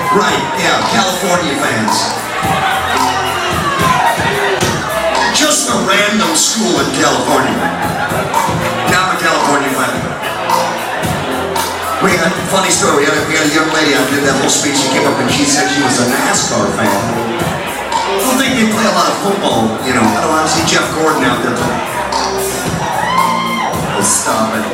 Right, yeah, California fans. Just a random school in California. Now I'm a California fan. We had a funny story. We had a young lady, I did that whole speech, she came up and she said she was a NASCAR fan. I don't think they play a lot of football, you know. I don't want to see Jeff Gordon out there playing. Oh, stop it.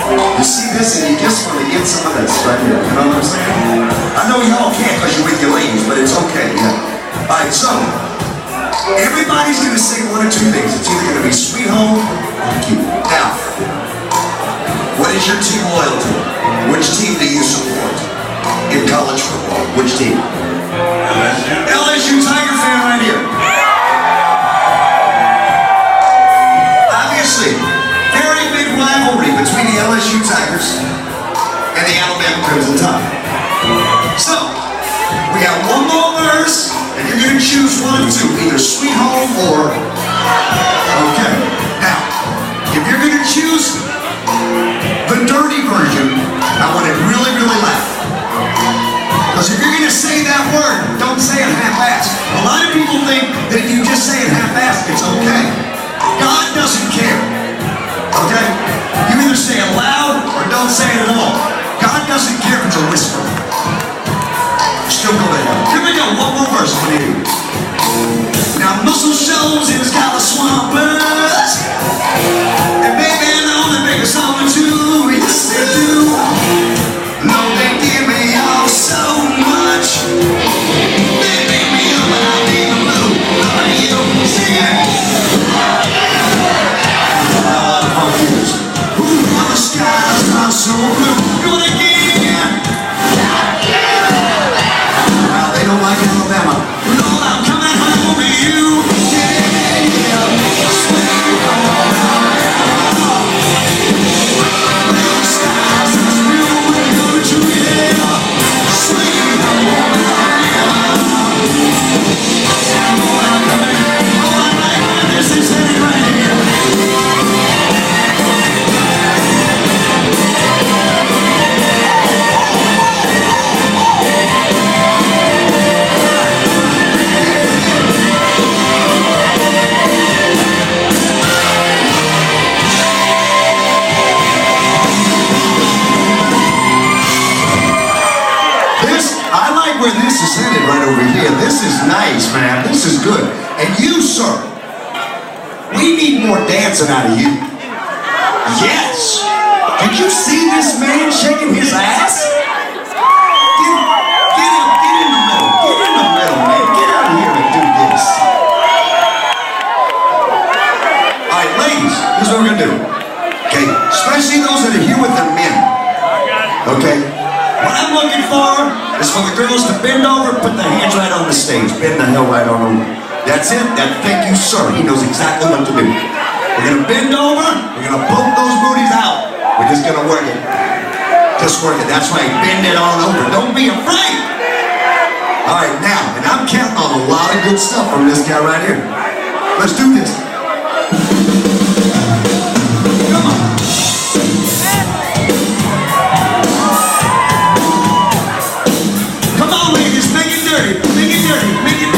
You see this and you just want to get some of this right here, you know what I'm saying? I know y'all can't because you're with your ladies, but it's okay, yeah. Alright, so, everybody's going to sing one or two things. It's either going to be Sweet Home or Cute. Now, what is your team loyal to? Which team do you support in college football? Which team? LSU Tiger fan right here. Obviously, very big rivalry between the LSU Tigers and the Alabama Crimson Tide. So, we got one more verse, and you're going to choose one of two, either Sweet Home or... Okay. Now, if you're going to choose the dirty version, I want it really, really loud. Because if you're going to say that word, don't say it half-assed. A lot of people think that if you just say it half-assed, it's okay. God doesn't care. Okay? You either say it loud or don't say it at all. God doesn't care if it's a whisper. Still go ahead. Here we go. One more verse. What do you do? Now, muscle shows in the sky of swampers. And baby, I know they make a song or two. Yes, they do. No, they give me all so much. They make me up and I need a blue. Are you singing? Ooh, the skies are so blue. Do it again. Well, they don't like Alabama. Lord, I'm coming home to you. Yeah, yeah. Sweet home. The skies are blue. We're going to it. Sweet home. Oh, I like where this is headed right here. Where this is headed right over here. This is nice, man. This is good. And you, sir, we need more dancing out of you. Yes. Did you see this man shaking his ass? Get in the middle. Get in the middle, man. Get out of here and do this. All right, ladies, here's what we're going to do. Okay, especially those that are here with their men. Okay? What I'm looking for is for the girls to bend over, put their hands right on the stage. Bend the hell right on over. That's it. Thank you, sir. He knows exactly what to do. We're going to bend over. We're going to poke those booties out. We're just going to work it. Just work it. That's right. Bend it all over. Don't be afraid. All right, now, and I'm counting on a lot of good stuff from this guy right here. Let's do this. Come on. Make it dirty, make it dirty, make it dirty.